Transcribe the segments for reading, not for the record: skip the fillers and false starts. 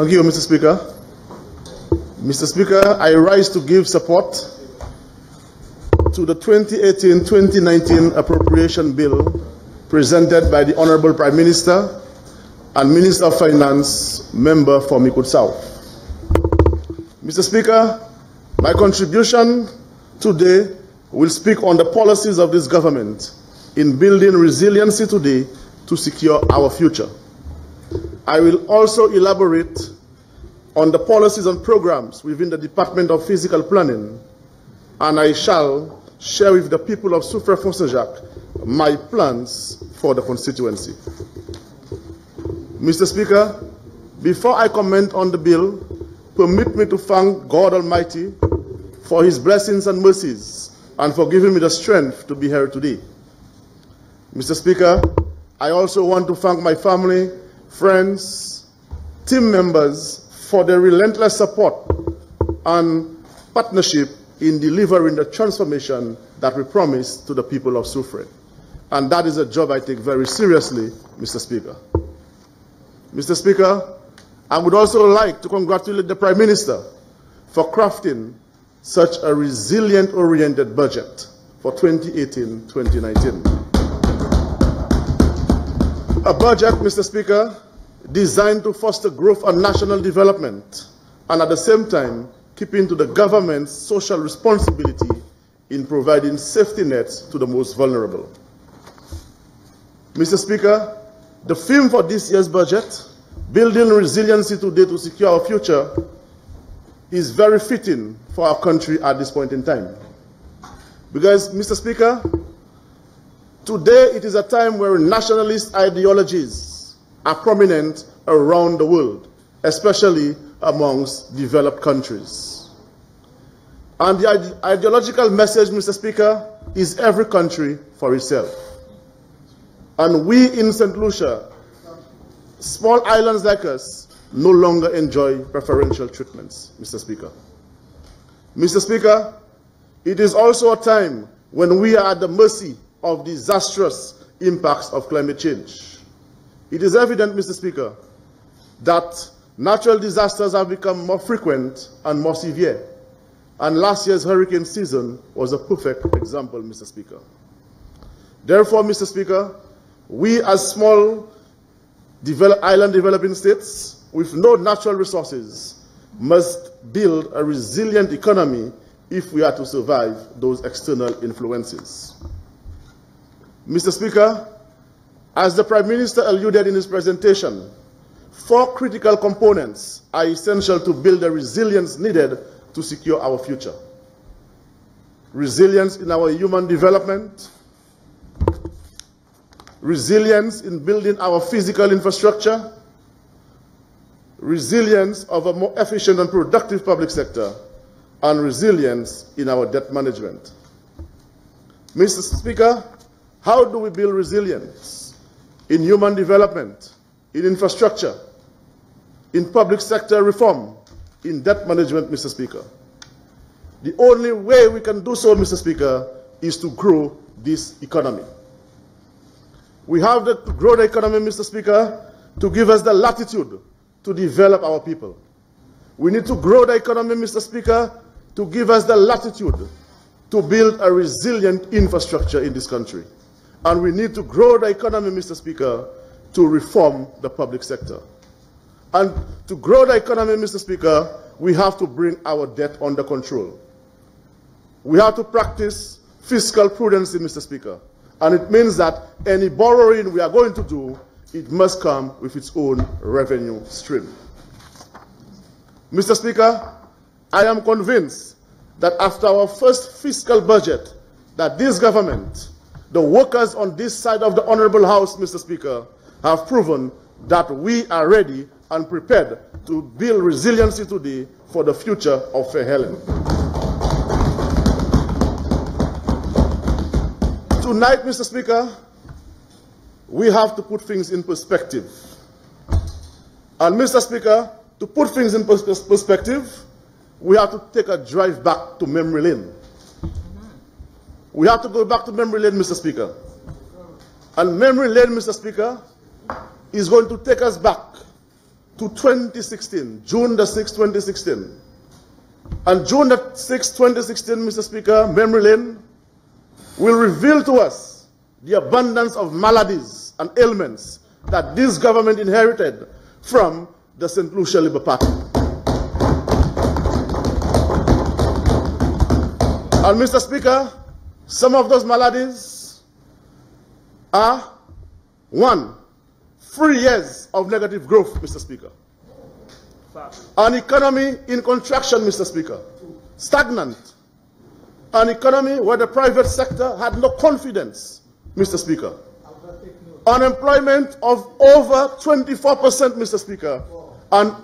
Thank you, Mr. Speaker. Mr. Speaker, I rise to give support to the 2018-2019 Appropriation Bill presented by the Honorable Prime Minister and Minister of Finance, member for Mikud South. Mr. Speaker, my contribution today will speak on the policies of this government in building resiliency today to secure our future. I will also elaborate on the policies and programs within the Department of Physical Planning, and I shall share with the people of Soufriere for St Jacques my plans for the constituency. Mr. Speaker, before I comment on the bill, permit me to thank God Almighty for His blessings and mercies and for giving me the strength to be here today. Mr. Speaker, I also want to thank my family, friends, team members for their relentless support and partnership in delivering the transformation that we promised to the people of Soufriere. And that is a job I take very seriously, Mr. Speaker. Mr. Speaker, I would also like to congratulate the Prime Minister for crafting such a resilient-oriented budget for 2018-2019. A budget, Mr. Speaker, designed to foster growth and national development, and at the same time, keeping to the government's social responsibility in providing safety nets to the most vulnerable. Mr. Speaker, the theme for this year's budget, building resiliency today to secure our future, is very fitting for our country at this point in time. Because, Mr. Speaker, today it is a time where nationalist ideologies are prominent around the world, especially amongst developed countries. And the ideological message, Mr. Speaker, is every country for itself. And we in St. Lucia, small islands like us, no longer enjoy preferential treatments, Mr. Speaker. Mr. Speaker, it is also a time when we are at the mercy of disastrous impacts of climate change. It is evident, Mr. Speaker, that natural disasters have become more frequent and more severe. And last year's hurricane season was a perfect example, Mr. Speaker. Therefore, Mr. Speaker, we as small island developing states with no natural resources must build a resilient economy if we are to survive those external influences. Mr. Speaker, as the Prime Minister alluded in his presentation, 4 critical components are essential to build the resilience needed to secure our future. Resilience in our human development, resilience in building our physical infrastructure, resilience of a more efficient and productive public sector, and resilience in our debt management. Mr. Speaker, how do we build resilience in human development, in infrastructure, in public sector reform, in debt management, Mr. Speaker? The only way we can do so, Mr. Speaker, is to grow this economy. We have to grow the economy, Mr. Speaker, to give us the latitude to develop our people. We need to grow the economy, Mr. Speaker, to give us the latitude to build a resilient infrastructure in this country. And we need to grow the economy, Mr. Speaker, to reform the public sector. And to grow the economy, Mr. Speaker, we have to bring our debt under control. We have to practice fiscal prudence, Mr. Speaker. And it means that any borrowing we are going to do, it must come with its own revenue stream. Mr. Speaker, I am convinced that after our first fiscal budget, that this government, the workers on this side of the Honorable House, Mr. Speaker, have proven that we are ready and prepared to build resiliency today for the future of Fair Helen. Tonight, Mr. Speaker, we have to put things in perspective. And Mr. Speaker, to put things in perspective, we have to take a drive back to memory lane. We have to go back to memory lane, Mr. Speaker. And memory lane, Mr. Speaker, is going to take us back to 2016, June the 6th, 2016. And June the 6th, 2016, Mr. Speaker, memory lane, will reveal to us the abundance of maladies and ailments that this government inherited from the St. Lucia Labour Party. And Mr. Speaker, some of those maladies are, 1, 3 years of negative growth, Mr. Speaker. An economy in contraction, Mr. Speaker. Stagnant. An economy where the private sector had no confidence, Mr. Speaker. Unemployment of over 24%, Mr. Speaker, and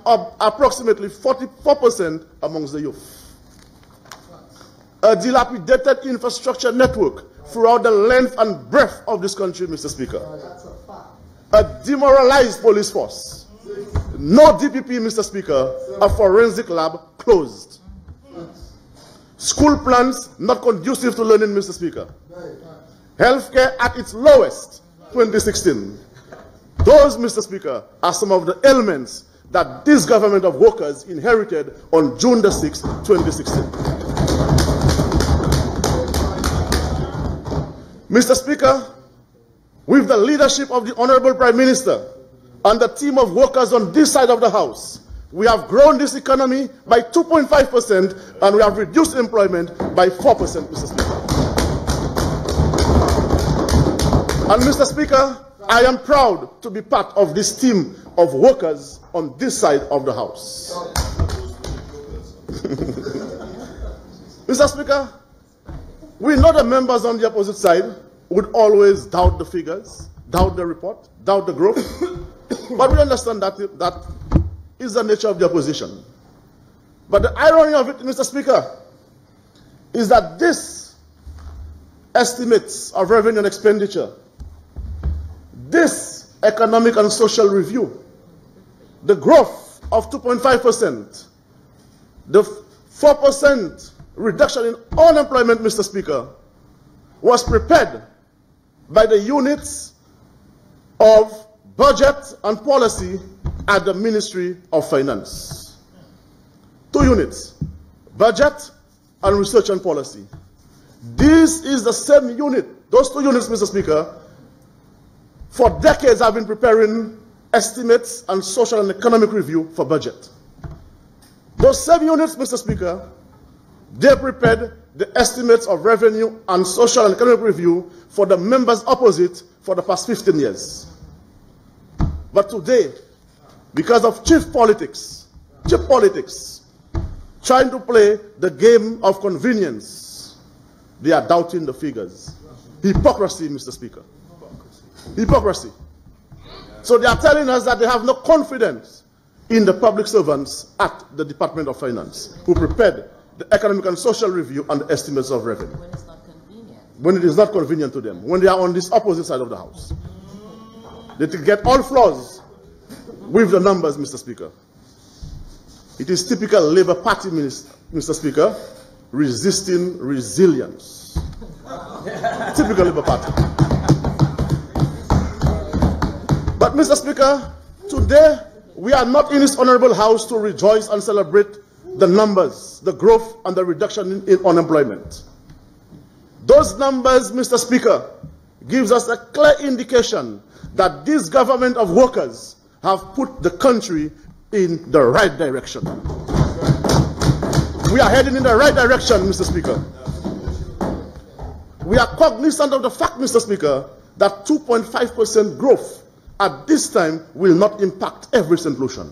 approximately 44% amongst the youth. A dilapidated infrastructure network throughout the length and breadth of this country, Mr. Speaker. A demoralized police force. No DPP, Mr. Speaker. A forensic lab closed. School plans not conducive to learning, Mr. Speaker. Healthcare at its lowest, 2016. Those, Mr. Speaker, are some of the elements that this government of workers inherited on June the 6th, 2016. Mr. Speaker, with the leadership of the Honorable Prime Minister and the team of workers on this side of the House, we have grown this economy by 2.5% and we have reduced employment by 4%, Mr. Speaker. And Mr. Speaker, I am proud to be part of this team of workers on this side of the House. Mr. Speaker, we know the members on the opposite side would always doubt the figures, doubt the report, doubt the growth. But we understand that that is the nature of the opposition. But the irony of it, Mr. Speaker, is that this estimates of revenue and expenditure, this economic and social review, the growth of 2.5%, the 4% reduction in unemployment, Mr. Speaker, was prepared by the units of budget and policy at the Ministry of Finance. 2 units, budget and research and policy. This is the same unit, those 2 units, Mr. Speaker, for decades have been preparing estimates and social and economic review for budget. Those same units, Mr. Speaker, they prepared the estimates of revenue and social and economic review for the members opposite for the past 15 years. But today, because of cheap politics, trying to play the game of convenience, they are doubting the figures. Hypocrisy, Mr. Speaker. Hypocrisy. So they are telling us that they have no confidence in the public servants at the Department of Finance who prepared the economic and social review and the estimates of revenue. When it's not convenient. When it is not convenient to them. When they are on this opposite side of the House. They get all flaws with the numbers, Mr. Speaker. It is typical Labour Party, Mr. Speaker, resisting resilience. Typical Labour Party. But, Mr. Speaker, today we are not in this honorable House to rejoice and celebrate the numbers, the growth and the reduction in unemployment. Those numbers, Mr. Speaker, gives us a clear indication that this government of workers have put the country in the right direction. We are heading in the right direction, Mr. Speaker. We are cognizant of the fact, Mr. Speaker, that 2.5% growth at this time will not impact every St. Lucian.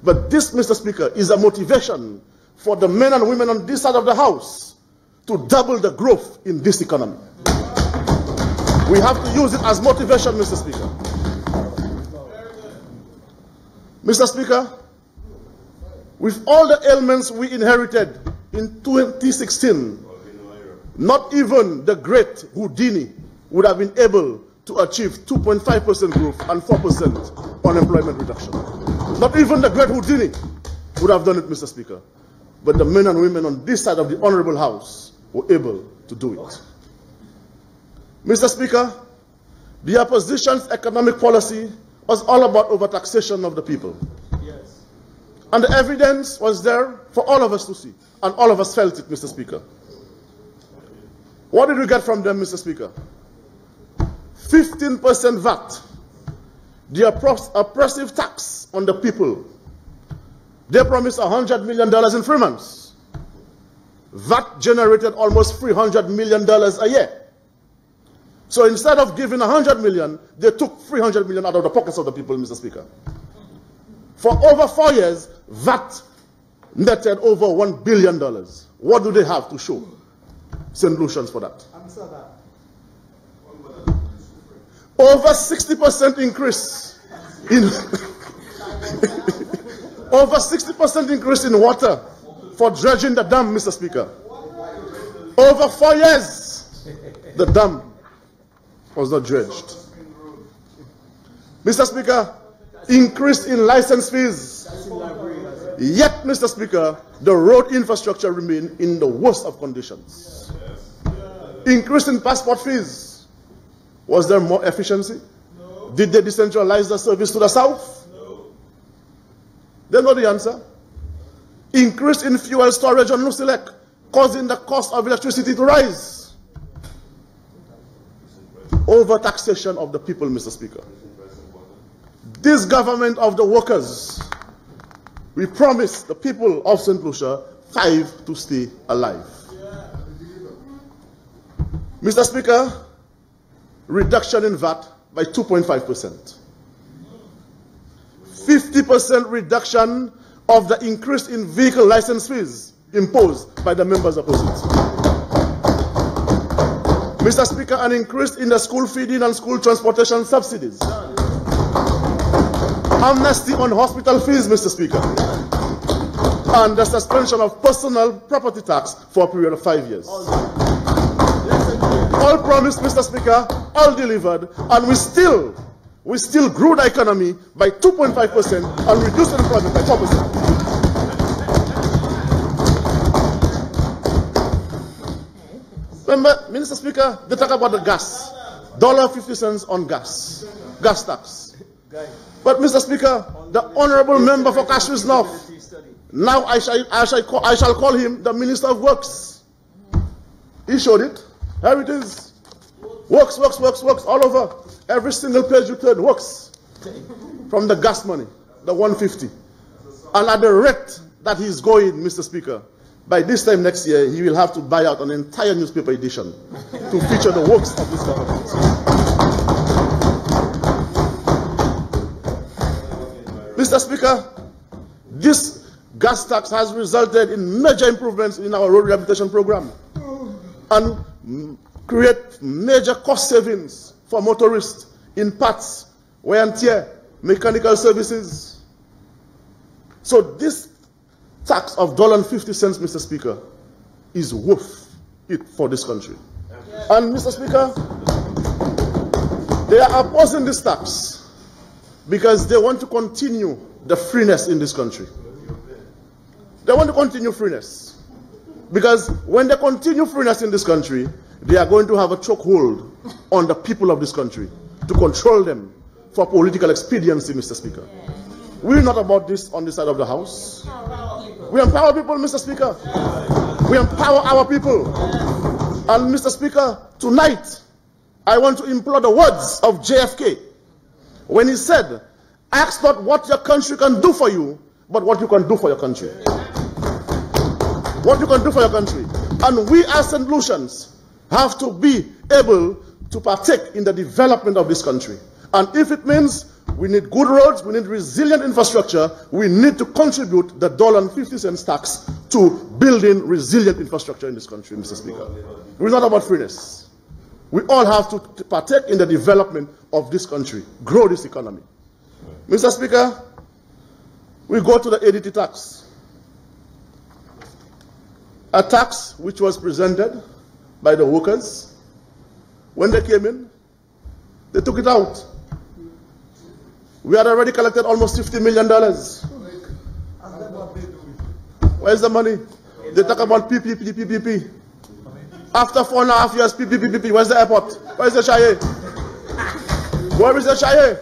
But this, Mr. Speaker, is a motivation for the men and women on this side of the House to double the growth in this economy. We have to use it as motivation, Mr. Speaker. Mr. Speaker, with all the ailments we inherited in 2016, not even the great Houdini would have been able to achieve 2.5% growth and 4% unemployment reduction. Not even the great Houdini would have done it, Mr. Speaker. But the men and women on this side of the Honorable House were able to do it. Mr. Speaker, the opposition's economic policy was all about overtaxation of the people. Yes. And the evidence was there for all of us to see. And all of us felt it, Mr. Speaker. What did we get from them, Mr. Speaker? 15% VAT. The oppressive tax on the people. They promised $100 million in 3 months. VAT generated almost $300 million a year. So instead of giving $100 million, they took $300 million out of the pockets of the people, Mr. Speaker. For over 4 years, VAT netted over $1 billion. What do they have to show St. Lucians for that? Answer that. Over 60% increase in over 60% increase in water for dredging the dam, Mr. Speaker. Over 4 years, the dam was not dredged. Mr. Speaker, increase in license fees. Yet, Mr. Speaker, the road infrastructure remained in the worst of conditions. Increase in passport fees. Was there more efficiency? No. Did they decentralize the service to the south? No. They know the answer. Increase in fuel storage on Lucilec, causing the cost of electricity to rise. Overtaxation of the people, Mr. Speaker. This government of the workers, we promise the people of St. Lucia 5 to stay alive. Yeah. Mr. Speaker, reduction in VAT by 2.5%. 50% reduction of the increase in vehicle license fees imposed by the members opposite. Mr. Speaker, an increase in the school feeding and school transportation subsidies. Amnesty on hospital fees, Mr. Speaker. And the suspension of personal property tax for a period of 5 years. All promised, Mr. Speaker, all delivered, and we still grew the economy by 2.5% and reduced unemployment by 4%. Remember, Mr. Speaker, they talk about the gas. $1.50 on gas tax. But, Mr. Speaker, the honorable member for Kashmir's North, now I shall call him the Minister of Works. He showed it. Here it is. Works, all over. Every single page you turn, works. From the gas money, the 150. And at the rate that he's going, Mr. Speaker, by this time next year, he will have to buy out an entire newspaper edition to feature the works of this government. Mr. Speaker, this gas tax has resulted in major improvements in our road rehabilitation program and create major cost savings for motorists in parts, wear and tear, mechanical services. So this tax of $1.50, Mr. Speaker, is worth it for this country. And Mr. Speaker, they are opposing this tax because they want to continue the freeness in this country. They want to continue freeness. Because when they continue freeness in this country, they are going to have a chokehold on the people of this country to control them for political expediency, Mr. Speaker. We're not about this on this side of the house. We empower people, Mr. Speaker. We empower our people. And Mr. Speaker, tonight, I want to implore the words of JFK when he said, ask not what your country can do for you, but what you can do for your country. What you can do for your country. And we as St. Lucians have to be able to partake in the development of this country. And if it means we need good roads, we need resilient infrastructure, we need to contribute the $1.50 tax to building resilient infrastructure in this country, Mr. Speaker. We're not about freeness. We all have to partake in the development of this country, grow this economy. Mr. Speaker, we go to the ADT tax. A tax which was presented by the workers. When they came in, they took it out. We had already collected almost $50 million. Where's the money? They talk about PPP. After 4.5 years, PPP. Where's the airport? Where's the Chaye? Where is the Chaye?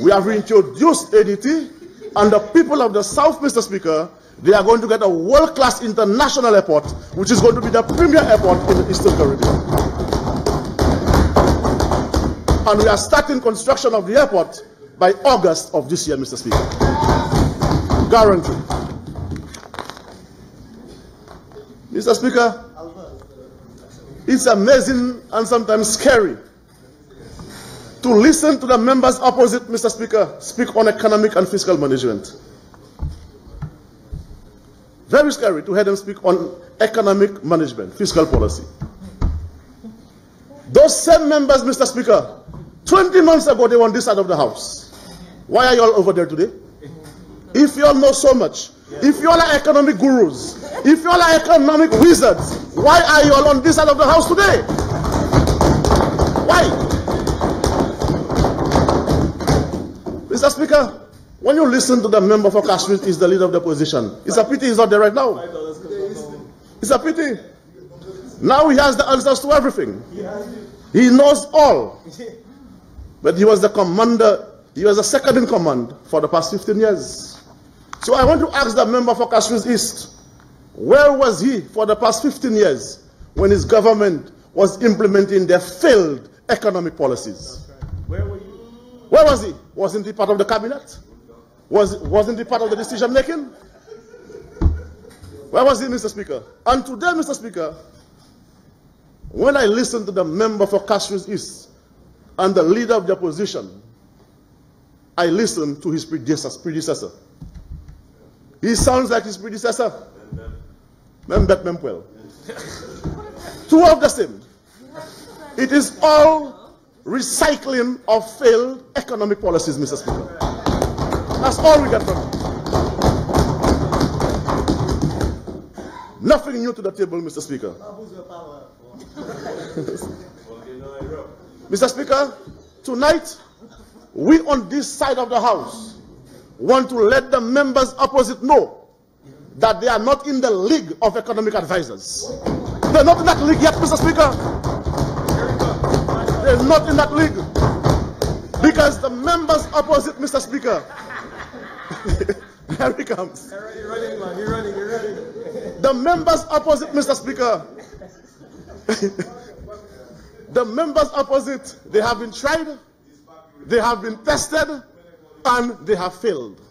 We have introduced ADT And the people of the South, Mr. Speaker, they are going to get a world-class international airport, which is going to be the premier airport in the Eastern Caribbean. And we are starting construction of the airport by August of this year, Mr. Speaker. Guaranteed. Mr. Speaker, it's amazing and sometimes scary to listen to the members opposite, Mr. Speaker, speak on economic and fiscal management. Very scary to hear them speak on economic management, fiscal policy. Those same members, Mr. Speaker, 20 months ago they were on this side of the House. Why are you all over there today? If you all know so much, if you all are economic gurus, if you all are economic wizards, why are you all on this side of the House today? Why? Mr. Speaker, when you listen to the member for Kashmir, is the leader of the opposition. It's a pity he's not there right now. It's a pity. Now he has the answers to everything. He knows all. But he was the commander, he was the second in command for the past 15 years. So I want to ask the member for Kashmir East, where was he for the past 15 years when his government was implementing their failed economic policies? Where were you? Where was he? Wasn't he part of the cabinet? Wasn't he part of the decision making? Where was he, Mr. Speaker? And today, Mr. Speaker, when I listen to the member for Kashmir East and the leader of the opposition, I listen to his predecessor. He sounds like his predecessor. Membet Mempwell. Two of the same. It is all recycling of failed economic policies, Mr. Speaker. That's all we get from it. Nothing new to the table, Mr. Speaker. Mr. Speaker, tonight, we on this side of the House want to let the members opposite know that they are not in the league of economic advisors. They're not in that league yet, Mr. Speaker. They're not in that league. Because the members opposite, Mr. Speaker, here he comes. You're running, man. You're running. The members opposite, Mr. Speaker, the members opposite, they have been tried, they have been tested, and they have failed.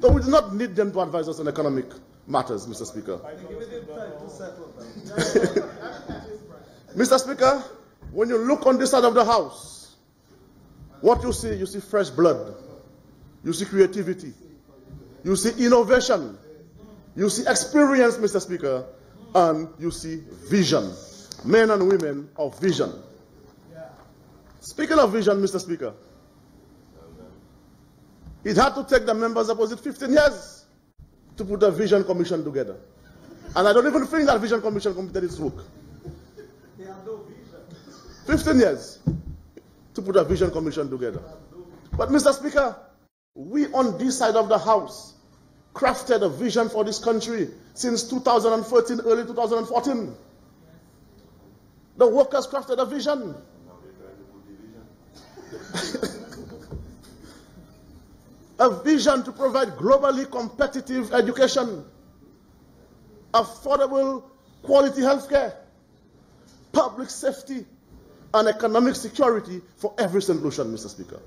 So we do not need them to advise us on economic matters, Mr. Speaker. Mr. Speaker, when you look on this side of the House, what you see fresh blood, you see creativity, you see innovation, you see experience, Mr. Speaker, and you see vision. Men and women of vision. Speaking of vision, Mr. Speaker, it had to take the members opposite 15 years to put a vision commission together. And I don't even think that vision commission completed its work. They have no vision. 15 years to put a vision commission together. But Mr. Speaker, we on this side of the House crafted a vision for this country since 2013, early 2014. The workers crafted a vision. A vision to provide globally competitive education, affordable quality healthcare, public safety, and economic security for every St. Lucian, Mr. Speaker.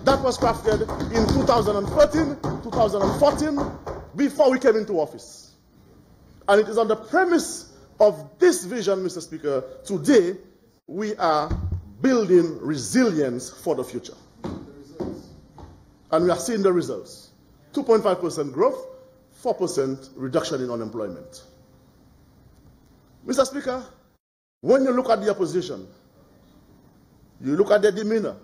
That was crafted in 2013, 2014, before we came into office. And it is on the premise of this vision, Mr. Speaker, today we are building resilience for the future. And we are seeing the results. 2.5% growth, 4% reduction in unemployment. Mr. Speaker, when you look at the opposition, you look at their demeanor,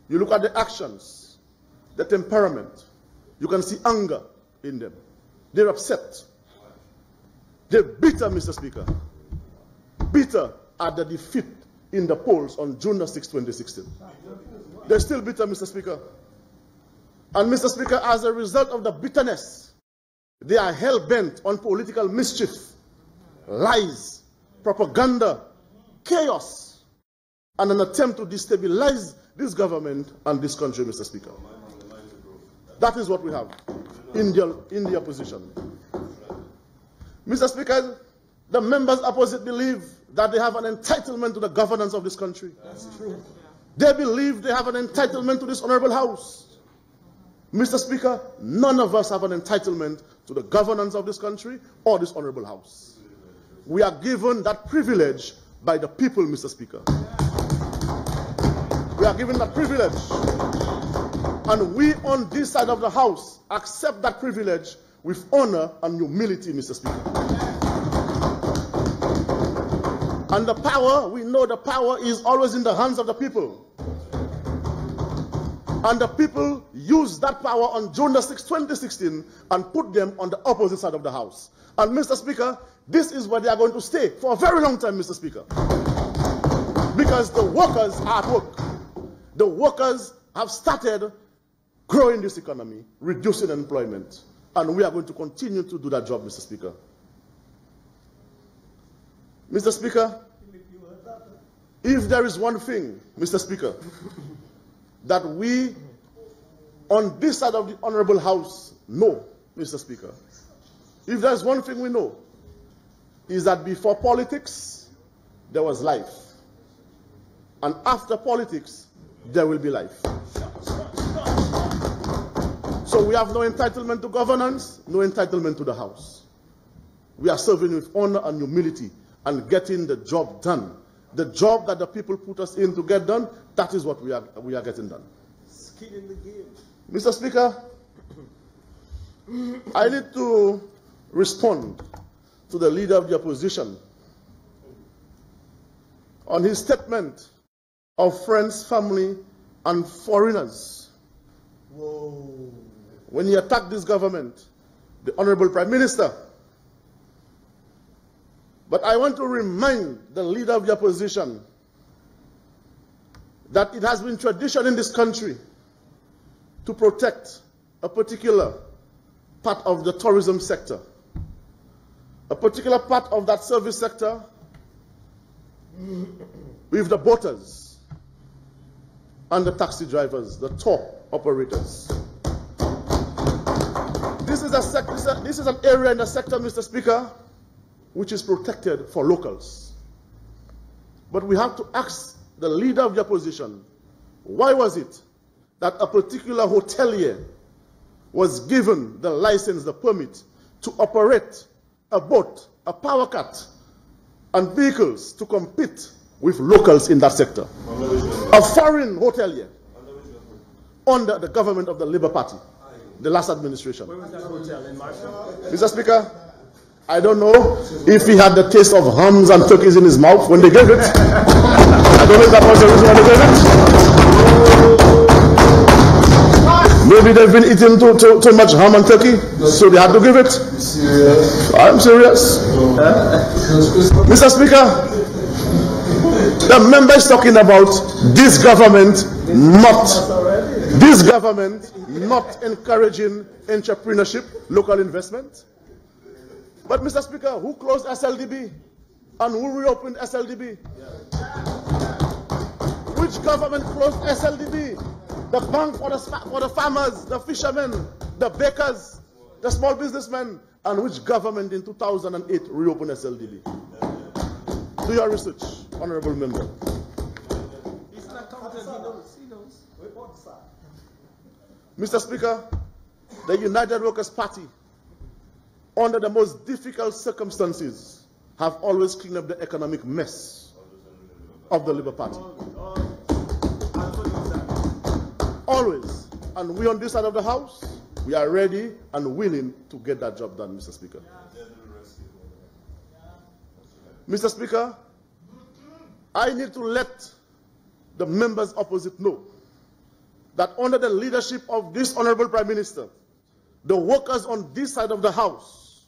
you look at the actions, the temperament, you can see anger in them. They're upset. They're bitter, Mr. Speaker. Bitter at the defeat in the polls on June 6, 2016. They're still bitter, Mr. Speaker. And Mr. Speaker, as a result of the bitterness, they are hell-bent on political mischief, lies, propaganda, chaos, and an attempt to destabilize this government and this country, Mr. Speaker. That is what we have in the opposition. Mr. Speaker, the members opposite believe that they have an entitlement to the governance of this country. That's true. They believe they have an entitlement to this honorable house. Mr. Speaker, none of us have an entitlement to the governance of this country or this honorable house. We are given that privilege by the people, Mr. Speaker. We are given that privilege. And we on this side of the house accept that privilege with honor and humility, Mr. Speaker. And the power, we know the power is always in the hands of the people. And the people used that power on June the 6th, 2016 and put them on the opposite side of the house. And Mr. Speaker, this is where they are going to stay for a very long time, Mr. Speaker. Because the workers are at work. The workers have started growing this economy, reducing employment. And we are going to continue to do that job, Mr. Speaker. Mr. Speaker, if there is one thing, Mr. Speaker, that we on this side of the honorable house know, Mr. Speaker, if there is one thing we know, is that before politics, there was life. And after politics, there will be life. So we have no entitlement to governance, no entitlement to the house. We are serving with honor and humility and getting the job done. The job that the people put us in to get done, that is what we are getting done. Skin in the game. Mr. Speaker, I need to respond to the leader of the opposition on his statement of friends, family, and foreigners. Whoa. When he attacked this government, the Honorable Prime Minister. But I want to remind the leader of the opposition that it has been tradition in this country to protect a particular part of the tourism sector, a particular part of that service sector with the boaters and the taxi drivers, the tour operators. This is an area in the sector, Mr. Speaker, which is protected for locals. But we have to ask the leader of the opposition, why was it that a particular hotelier was given the license, the permit, to operate a boat, a power cat, and vehicles to compete with locals in that sector? A foreign hotelier under the government of the Labour Party, the last administration. Where was that hotel? In Marshall? Mr. Speaker, I don't know if he had the taste of hams and turkeys in his mouth when they gave it. I don't know if that was the reason why they gave it. Maybe they've been eating too much ham and turkey, so they had to give it. I'm serious. Mr. Speaker, the member is talking about this government not encouraging entrepreneurship, local investment. But Mr. Speaker, who closed SLDB and who reopened SLDB? Which government closed SLDB? The bank for the farmers, the fishermen, the bakers, the small businessmen. And which government in 2008 reopened SLDB? Do your research, honorable member. He's not competent. He knows. Mr. Speaker, the United Workers' Party, under the most difficult circumstances, have always cleaned up the economic mess of the Labour Party. Always. And we on this side of the house, we are ready and willing to get that job done, Mr. Speaker. Mr. Speaker, I need to let the members opposite know that under the leadership of this Honorable Prime Minister, the workers on this side of the house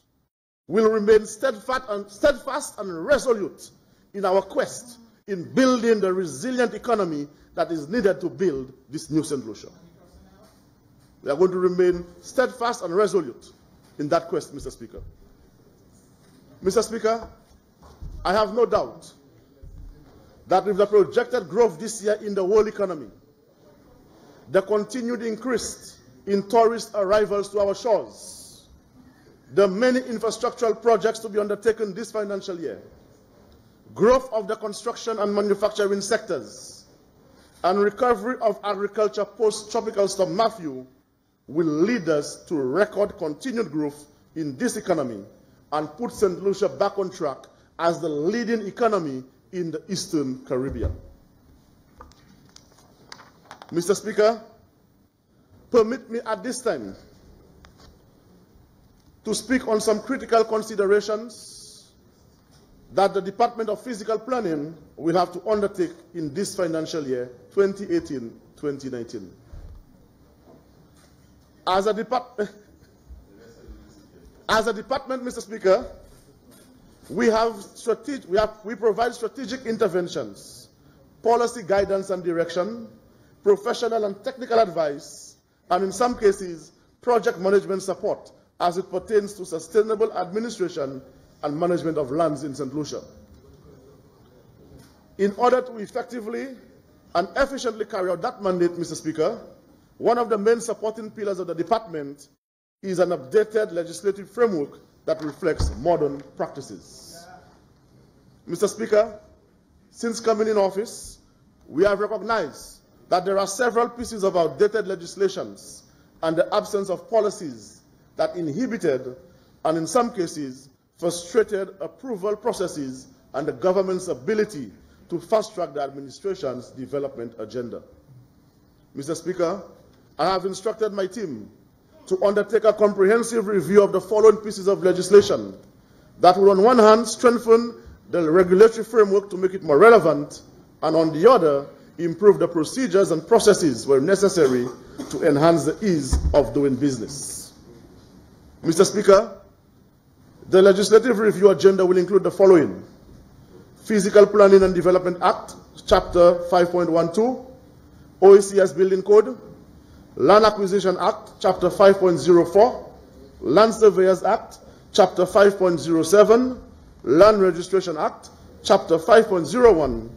will remain steadfast and resolute in our quest in building the resilient economy that is needed to build this new St. Lucia. We are going to remain steadfast and resolute in that quest, Mr. Speaker. Mr. Speaker, I have no doubt that with the projected growth this year in the world economy, the continued increase in tourist arrivals to our shores, the many infrastructural projects to be undertaken this financial year, growth of the construction and manufacturing sectors, and recovery of agriculture post-tropical storm Matthew will lead us to record continued growth in this economy and put St. Lucia back on track as the leading economy in the Eastern Caribbean. Mr. Speaker, permit me at this time to speak on some critical considerations that the Department of Physical Planning will have to undertake in this financial year, 2018-2019. As a department, Mr. Speaker, we provide strategic interventions, policy guidance and direction, professional and technical advice, and in some cases, project management support as it pertains to sustainable administration and management of lands in St. Lucia. In order to effectively and efficiently carry out that mandate, Mr. Speaker, one of the main supporting pillars of the department is an updated legislative framework that reflects modern practices. Mr. Speaker, since coming in office, we have recognized that there are several pieces of outdated legislations and the absence of policies that inhibited and in some cases frustrated approval processes and the government's ability to fast-track the administration's development agenda. Mr. Speaker, I have instructed my team to undertake a comprehensive review of the following pieces of legislation that will on one hand strengthen the regulatory framework to make it more relevant and on the other improve the procedures and processes where necessary to enhance the ease of doing business. Mr. Speaker, the legislative review agenda will include the following: Physical Planning and Development Act, Chapter 5.12, OECS Building Code, Land Acquisition Act, Chapter 5.04, Land Surveyors Act, Chapter 5.07, Land Registration Act, Chapter 5.01,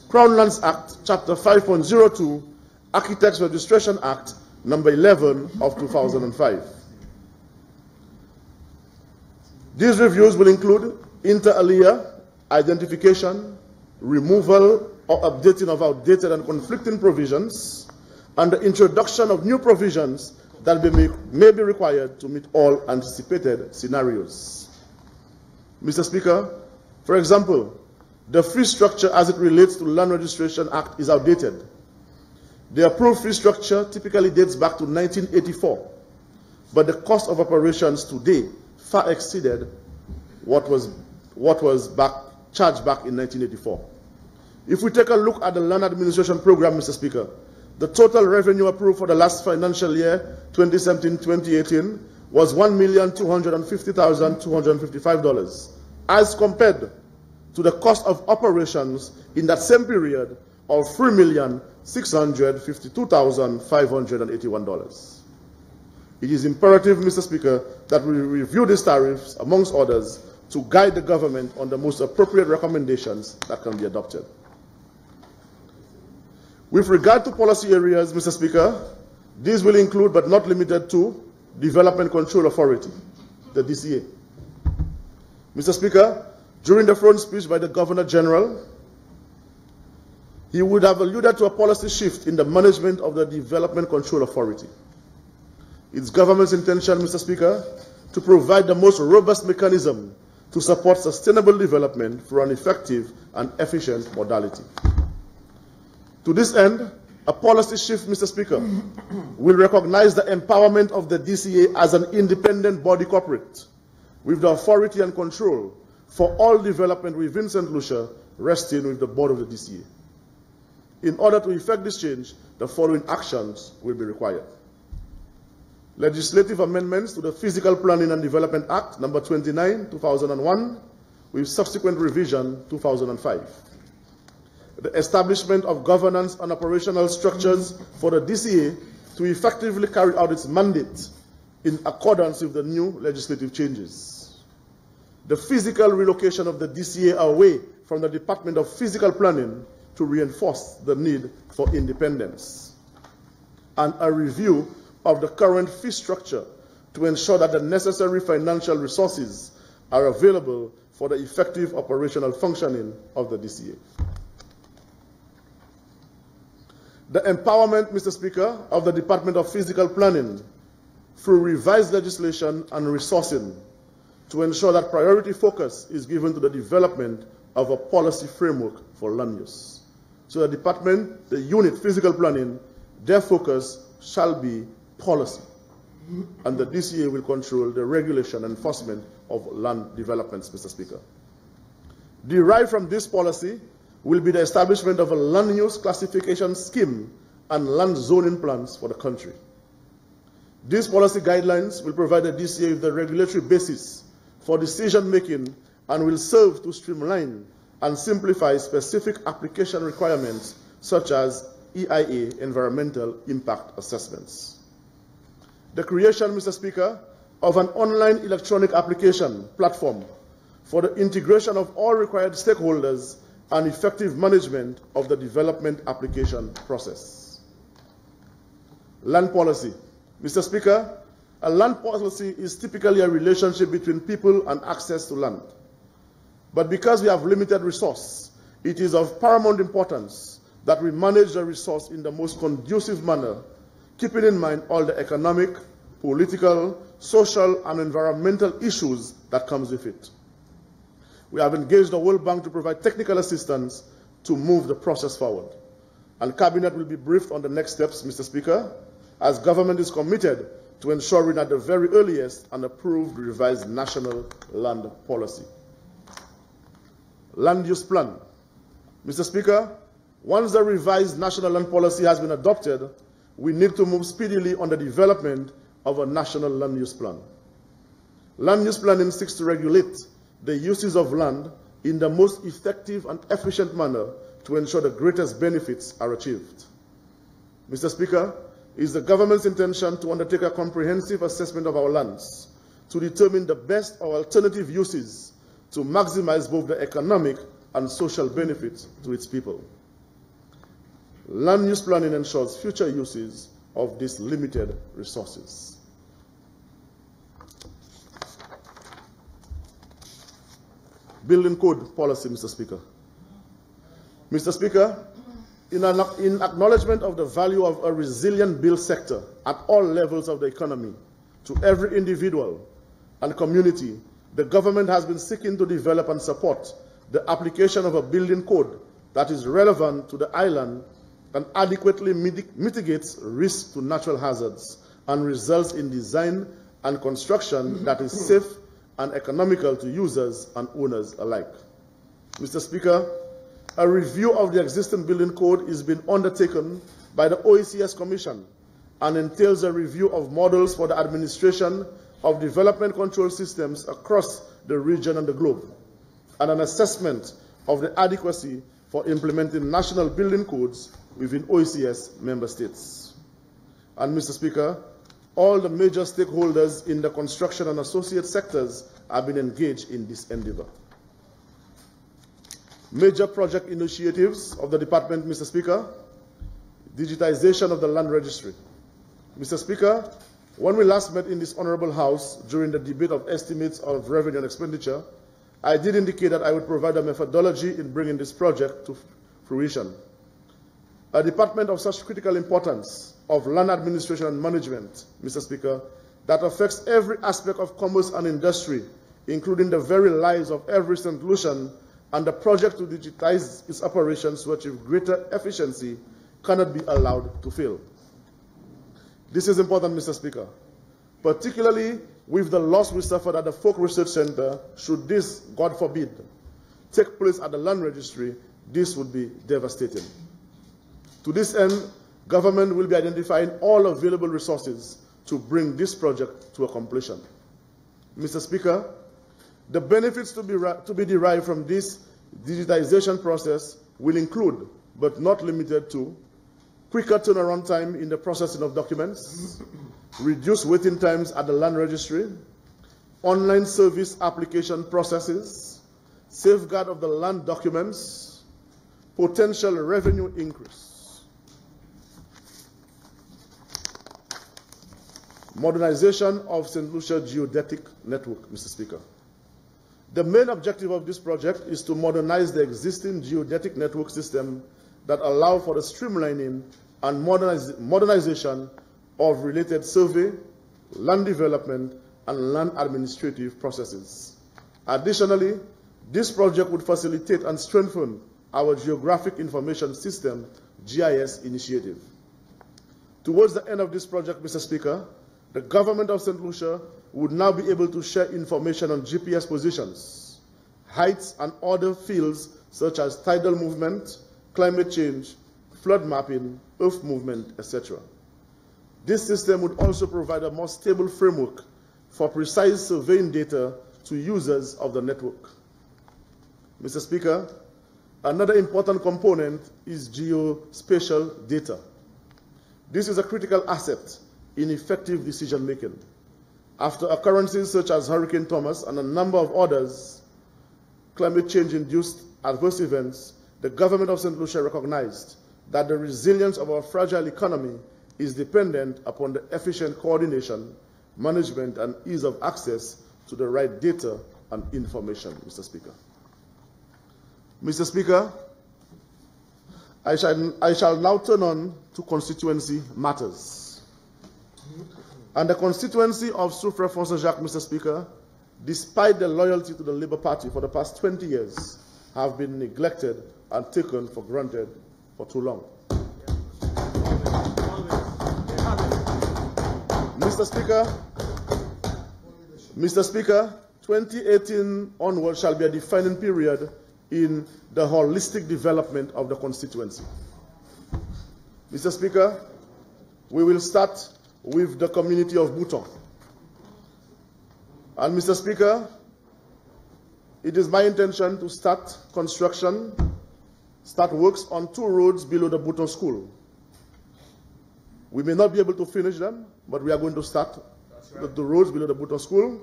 Crown Lands Act, Chapter 5.02, Architects Registration Act, number 11 of 2005. These reviews will include inter alia identification, removal or updating of outdated and conflicting provisions, and the introduction of new provisions that may be required to meet all anticipated scenarios. Mr. Speaker, for example, the fee structure as it relates to Land Registration Act is outdated. The approved fee structure typically dates back to 1984, but the cost of operations today far exceeded what was charged back in 1984. If we take a look at the Land Administration Program, Mr. Speaker, the total revenue approved for the last financial year, 2017-2018, was $1,250,255, as compared to the cost of operations in that same period of $3,652,581. It is imperative, Mr. Speaker, that we review these tariffs, amongst others, to guide the government on the most appropriate recommendations that can be adopted. With regard to policy areas, Mr. Speaker, these will include, but not limited to, Development Control Authority, the DCA. Mr. Speaker, during the front speech by the Governor General, he would have alluded to a policy shift in the management of the Development Control Authority. It's government's intention, Mr. Speaker, to provide the most robust mechanism to support sustainable development through an effective and efficient modality. To this end, a policy shift, Mr. Speaker, will recognize the empowerment of the DCA as an independent body corporate with the authority and control for all development within St. Lucia resting with the board of the DCA. In order to effect this change, the following actions will be required. Legislative amendments to the Physical Planning and Development Act, number 29, 2001, with subsequent revision, 2005. The establishment of governance and operational structures for the DCA to effectively carry out its mandate in accordance with the new legislative changes. The physical relocation of the DCA away from the Department of Physical Planning to reinforce the need for independence. And a review of the current fee structure to ensure that the necessary financial resources are available for the effective operational functioning of the DCA. The empowerment, Mr. Speaker, of the Department of Physical Planning through revised legislation and resourcing to ensure that priority focus is given to the development of a policy framework for land use. So the department, the unit Physical Planning, their focus shall be policy, and the DCA will control the regulation and enforcement of land developments, Mr. Speaker. Derived from this policy will be the establishment of a land use classification scheme and land zoning plans for the country. These policy guidelines will provide the DCA with the regulatory basis for decision-making and will serve to streamline and simplify specific application requirements such as EIA, Environmental Impact Assessments. The creation, Mr. Speaker, of an online electronic application platform for the integration of all required stakeholders and effective management of the development application process. Land policy. Mr. Speaker, a land policy is typically a relationship between people and access to land. But because we have limited resource, it is of paramount importance that we manage the resource in the most conducive manner, keeping in mind all the economic, political, social, and environmental issues that comes with it. We have engaged the World Bank to provide technical assistance to move the process forward. And Cabinet will be briefed on the next steps, Mr. Speaker, as government is committed to ensuring at the very earliest an approved revised national land policy. Land use plan. Mr. Speaker, once the revised national land policy has been adopted, we need to move speedily on the development of a national land use plan. Land use planning seeks to regulate the uses of land in the most effective and efficient manner to ensure the greatest benefits are achieved. Mr. Speaker, it is the government's intention to undertake a comprehensive assessment of our lands to determine the best or alternative uses to maximize both the economic and social benefits to its people. Land use planning ensures future uses of these limited resources. Building code policy, Mr. Speaker. Mr. Speaker, in acknowledgement of the value of a resilient build sector at all levels of the economy, to every individual and community, the government has been seeking to develop and support the application of a building code that is relevant to the island and adequately mitigates risk to natural hazards and results in design and construction that is safe and economical to users and owners alike. Mr. Speaker, a review of the existing building code is being undertaken by the OECS Commission and entails a review of models for the administration of development control systems across the region and the globe, and an assessment of the adequacy for implementing national building codes within OECS member states. And Mr. Speaker, all the major stakeholders in the construction and associate sectors have been engaged in this endeavor. Major project initiatives of the department, Mr. Speaker: digitization of the land registry. Mr. Speaker, when we last met in this honorable house during the debate of estimates of revenue and expenditure, I did indicate that I would provide a methodology in bringing this project to fruition. A department of such critical importance of land administration and management, Mr. Speaker, that affects every aspect of commerce and industry, including the very lives of every St. Lucian, and the project to digitize its operations to achieve greater efficiency cannot be allowed to fail. This is important, Mr. Speaker, particularly with the loss we suffered at the Folk Research Center. Should this, God forbid, take place at the land registry, this would be devastating. To this end, government will be identifying all available resources to bring this project to a completion. Mr. Speaker, the benefits to be derived from this digitization process will include, but not limited to, quicker turnaround time in the processing of documents, reduced waiting times at the land registry, online service application processes, safeguard of the land documents, potential revenue increase. Modernization of St. Lucia geodetic network, Mr. Speaker. The main objective of this project is to modernize the existing geodetic network system that allow for the streamlining and modernization of related survey, land development, and land administrative processes. Additionally, this project would facilitate and strengthen our Geographic Information System, GIS, initiative. Towards the end of this project, Mr. Speaker, the government of St. Lucia would now be able to share information on GPS positions, heights, and other fields such as tidal movement, climate change, flood mapping, earth movement, etc. This system would also provide a more stable framework for precise surveying data to users of the network. Mr. Speaker, another important component is geospatial data. This is a critical asset in effective decision-making. After occurrences such as Hurricane Thomas and a number of others, climate change-induced adverse events, the government of St. Lucia recognized that the resilience of our fragile economy is dependent upon the efficient coordination, management, and ease of access to the right data and information, Mr. Speaker. Mr. Speaker, I shall now turn on to constituency matters. And the constituency of Soufriere for St Jacques, Mr. Speaker, despite the loyalty to the Labour Party for the past 20 years, have been neglected and taken for granted for too long. Mr. Speaker, 2018 onward shall be a defining period in the holistic development of the constituency. Mr. Speaker, we will start with the community of Bouton. And Mr. Speaker, it is my intention to start works on 2 roads below the Bouton School. We may not be able to finish them, but we are going to start the roads below the Bouton School.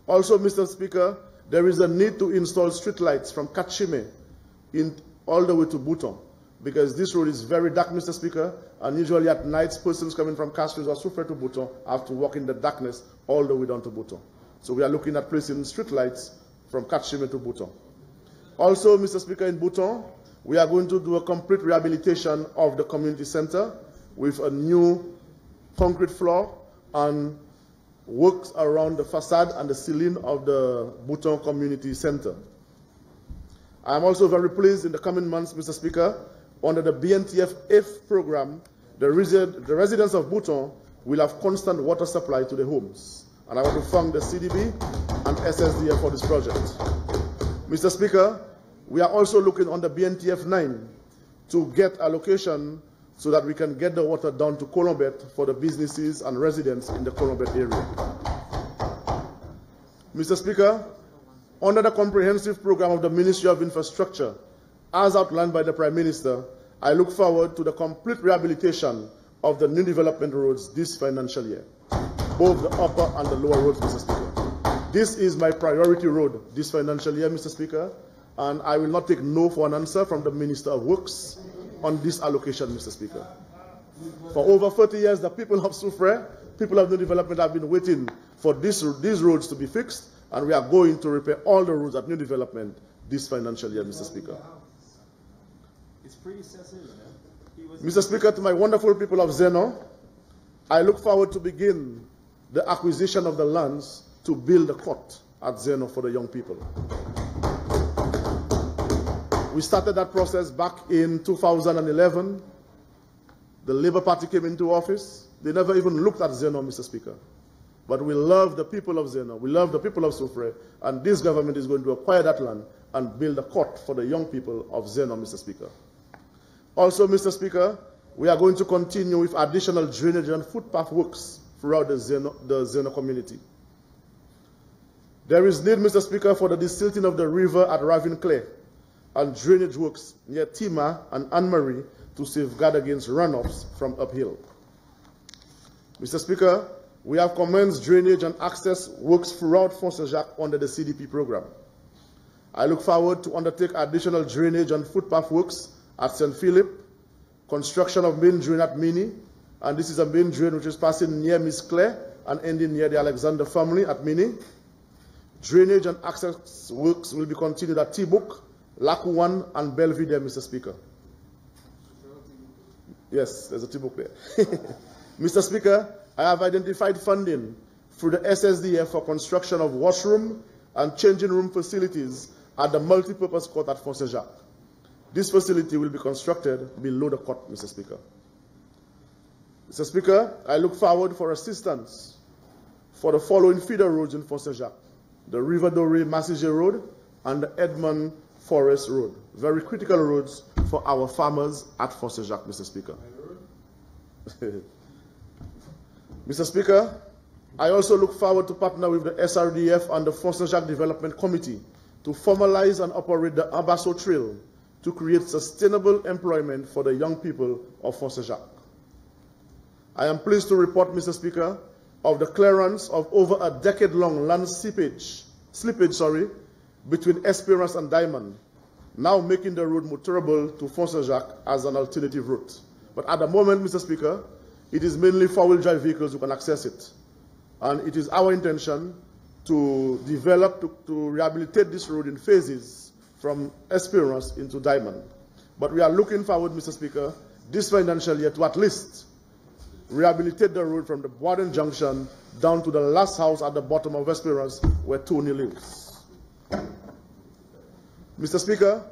Also, Mr. Speaker, there is a need to install street lights from Katchime all the way to Bouton, because this road is very dark, Mr. Speaker, and usually at night, persons coming from Castries or Soufriere to Bouton have to walk in the darkness all the way down to Bouton. So we are looking at placing street lights from Katchime to Bouton. Also, Mr. Speaker, in Bouton, we are going to do a complete rehabilitation of the community center with a new concrete floor and works around the facade and the ceiling of the Bouton Community Center. I am also very pleased in the coming months, Mr. Speaker, under the BNTF program, the residents of Bouton will have constant water supply to the homes. And I want to thank the CDB and SSDF for this project. Mr. Speaker, we are also looking on the BNTF 9 to get allocation so that we can get the water down to Colombet for the businesses and residents in the Colombet area. Mr. Speaker, under the comprehensive program of the Ministry of Infrastructure, as outlined by the Prime Minister, I look forward to the complete rehabilitation of the new development roads this financial year, both the upper and the lower roads, Mr. Speaker. This is my priority road this financial year, Mr. Speaker, and I will not take no for an answer from the Minister of Works on this allocation, Mr. Speaker. For over 30 years, the people of Soufriere, people of new development have been waiting for these roads to be fixed, and we are going to repair all the roads at new development this financial year, Mr. Speaker. It's pretty sensitive, man. Mr. Speaker, to my wonderful people of Zeno, I look forward to begin the acquisition of the lands to build a court at Zeno for the young people. We started that process back in 2011. The Labour Party came into office. They never even looked at Zeno, Mr. Speaker. But we love the people of Zeno. We love the people of Soufriere. And this government is going to acquire that land and build a court for the young people of Zeno, Mr. Speaker. Also, Mr. Speaker, we are going to continue with additional drainage and footpath works throughout the Zeno community. There is need, Mr. Speaker, for the desilting of the river at Ravinclair and drainage works near Tima and Anne-Marie to safeguard against runoffs from uphill. Mr. Speaker, we have commenced drainage and access works throughout St Jacques under the CDP program. I look forward to undertake additional drainage and footpath works at St. Philip, construction of main drain at Mini, and this is a main drain which is passing near Miss Claire and ending near the Alexander family at Mini. Drainage and access works will be continued at Tibuk, Laku 1, and Belvedere, Mr. Speaker. Yes, there's a Tibuk there. Mr. Speaker, I have identified funding through the SSDF for construction of washroom and changing room facilities at the multipurpose court at St Jacques. This facility will be constructed below the court, Mr. Speaker. Mr. Speaker, I look forward for assistance for the following feeder roads in St Jacques: the River Doré Massige Road and the Edmond Forest Road. Very critical roads for our farmers at St Jacques, Mr. Speaker. Mr. Speaker, I also look forward to partner with the SRDF and the St Jacques Development Committee to formalize and operate the Abasso Trail to create sustainable employment for the young people of St Jacques. I am pleased to report, Mr. Speaker, of the clearance of over a decade-long land slippage between Esperance and Diamond, now making the road motorable to St Jacques as an alternative route. But at the moment, Mr. Speaker, it is mainly four-wheel drive vehicles who can access it. And it is our intention to develop, to rehabilitate this road in phases from Esperance into Diamond. But we are looking forward, Mr. Speaker, this financial year to at least rehabilitate the road from the Boaden Junction down to the last house at the bottom of Esperance where Tony lives. Mr. Speaker,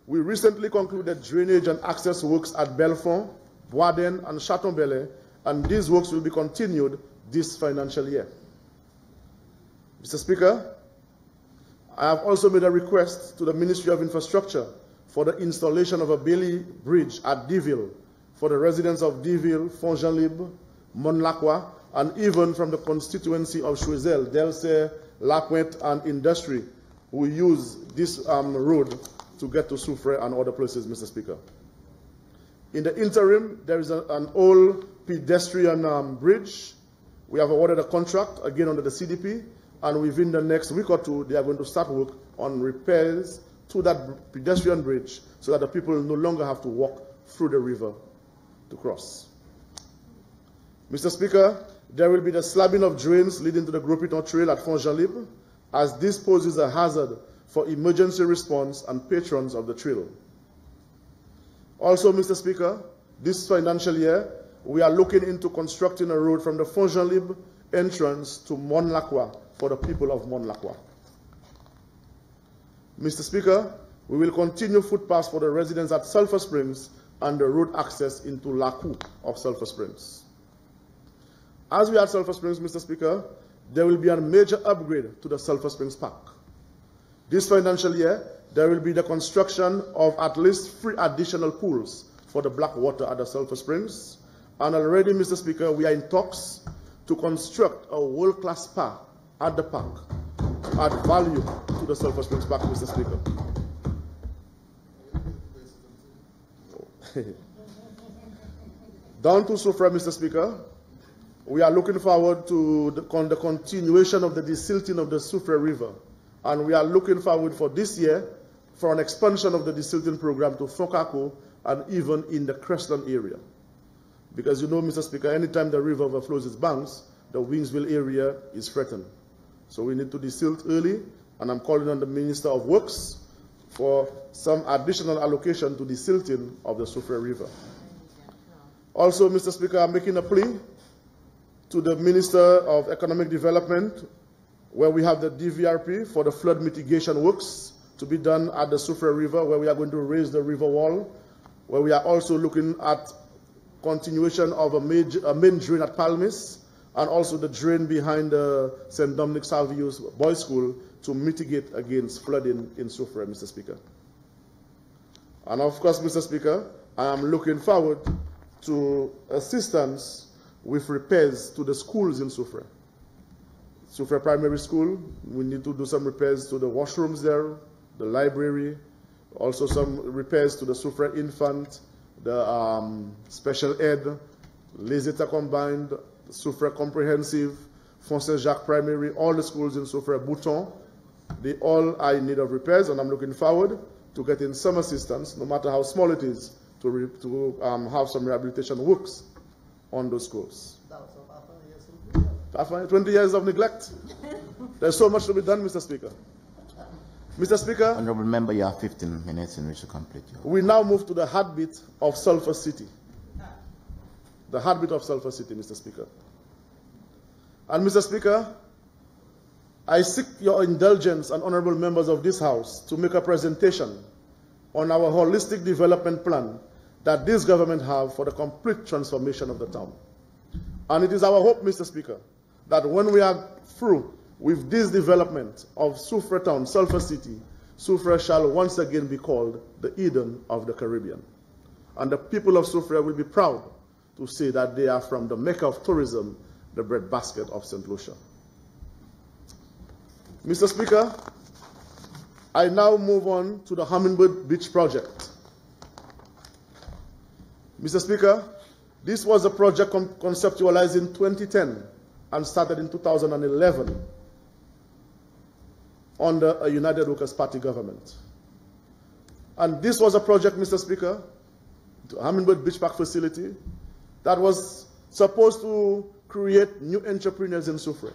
we recently concluded drainage and access works at Belfond, Boaden, and Chatonbele, and these works will be continued this financial year. Mr. Speaker, I have also made a request to the Ministry of Infrastructure for the installation of a Bailey Bridge at Deville for the residents of Deville, Font-Jean-Libre, Montlacroix, and even from the constituency of Choiseul, Delcé, Lapointe, and Industry, who use this road to get to Soufriere and other places, Mr. Speaker. In the interim, there is an old pedestrian bridge. We have awarded a contract, again under the CDP, and within the next week or two, they are going to start work on repairs to that pedestrian bridge so that the people no longer have to walk through the river to cross. Mr. Speaker, there will be the slabbing of drains leading to the Gros Piton Trail at Font-Jean-Libre, as this poses a hazard for emergency response and patrons of the trail. Also, Mr. Speaker, this financial year, we are looking into constructing a road from the Font-Jean-Libre entrance to Montlacroix for the people of Montlacroix. Mr. Speaker, we will continue footpaths for the residents at Sulphur Springs and the road access into Laku of Sulphur Springs. As we are at Sulphur Springs, Mr. Speaker, there will be a major upgrade to the Sulphur Springs Park. This financial year, there will be the construction of at least 3 additional pools for the black water at the Sulphur Springs. And already, Mr. Speaker, we are in talks to construct a world-class spa at the park, add value to the Sulphur Springs Park, Mr. Speaker. Down to Soufriere, Mr. Speaker, we are looking forward to the continuation of the desilting of the Soufriere River. And we are looking forward for this year for an expansion of the desilting program to Fokako and even in the Crestland area. Because you know, Mr. Speaker, anytime the river overflows its banks, the Wingsville area is threatened. So we need to desilt early, and I'm calling on the Minister of Works for some additional allocation to the silting of the Soufriere River. Also, Mr. Speaker, I'm making a plea to the Minister of Economic Development, where we have the DVRP for the flood mitigation works to be done at the Soufriere River, where we are going to raise the river wall, where we are also looking at continuation of a main drain at Palmis, and also the drain behind the St. Dominic Salvius Boys School to mitigate against flooding in Soufriere, Mr. Speaker. And of course, Mr. Speaker, I am looking forward to assistance with repairs to the schools in Soufriere. Soufriere Primary School, we need to do some repairs to the washrooms there, the library, also some repairs to the Soufriere Infant, the Special Ed, Les Etats Combined, Soufriere Comprehensive, St Jacques Primary, all the schools in Soufriere Bouton, they all are in need of repairs, and I'm looking forward to getting some assistance, no matter how small it is, to have some rehabilitation works on those schools. After 20 years of neglect. There's so much to be done, Mr. Speaker. Mr. Speaker. Honorable Member, you have 15 minutes in which to complete your... We now move to the heartbeat of Sulphur City. The heartbeat of Sulphur City, Mr. Speaker. And Mr. Speaker, I seek your indulgence and honorable members of this House to make a presentation on our holistic development plan that this government have for the complete transformation of the town. And it is our hope, Mr. Speaker, that when we are through with this development of Soufriere town, Sulphur City, Soufriere shall once again be called the Eden of the Caribbean. And the people of Soufriere will be proud to say that they are from the Mecca of tourism, the breadbasket of St. Lucia. Mr. Speaker, I now move on to the Hummingbird Beach project. Mr. Speaker, this was a project conceptualized in 2010 and started in 2011 under a United Workers' Party government. And this was a project, Mr. Speaker, the Hummingbird Beach Park facility, that was supposed to create new entrepreneurs in Soufriere.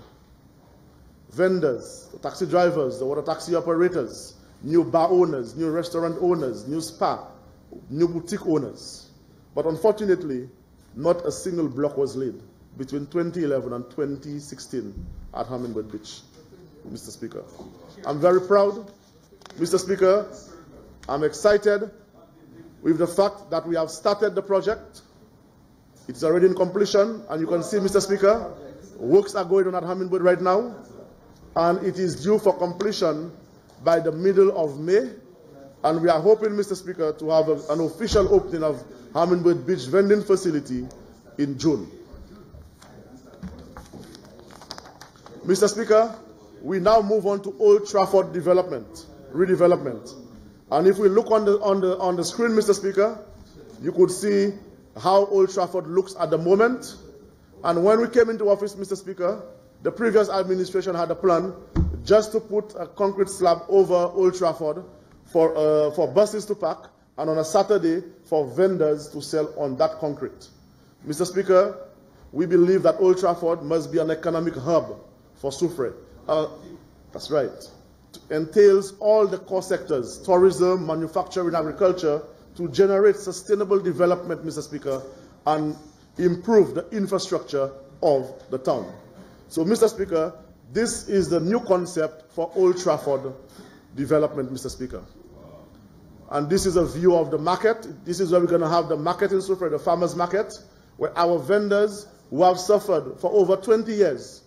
Vendors, the taxi drivers, the water taxi operators, new bar owners, new restaurant owners, new spa, new boutique owners. But unfortunately, not a single block was laid between 2011 and 2016 at Hummingbird Beach, Mr. Speaker. I'm very proud, Mr. Speaker. I'm excited with the fact that we have started the project. It's already in completion, and you can see, Mr. Speaker, works are going on at Hummingbird right now, and it is due for completion by the middle of May. And we are hoping, Mr. Speaker, to have an official opening of Hummingbird Beach vending facility in June. Mr. Speaker, we now move on to Old Trafford development, redevelopment. And if we look on the screen, Mr. Speaker, you could see how Old Trafford looks at the moment. And when we came into office, Mr. Speaker, the previous administration had a plan just to put a concrete slab over Old Trafford for buses to park, and on a Saturday for vendors to sell on that concrete. Mr. Speaker, we believe that Old Trafford must be an economic hub for Soufriere. That's right. It entails all the core sectors, tourism, manufacturing, agriculture, to generate sustainable development, Mr. Speaker, and improve the infrastructure of the town. So, Mr. Speaker, this is the new concept for Old Trafford development, Mr. Speaker. And this is a view of the market. This is where we're going to have the market in Soufriere, the farmers market, where our vendors who have suffered for over 20 years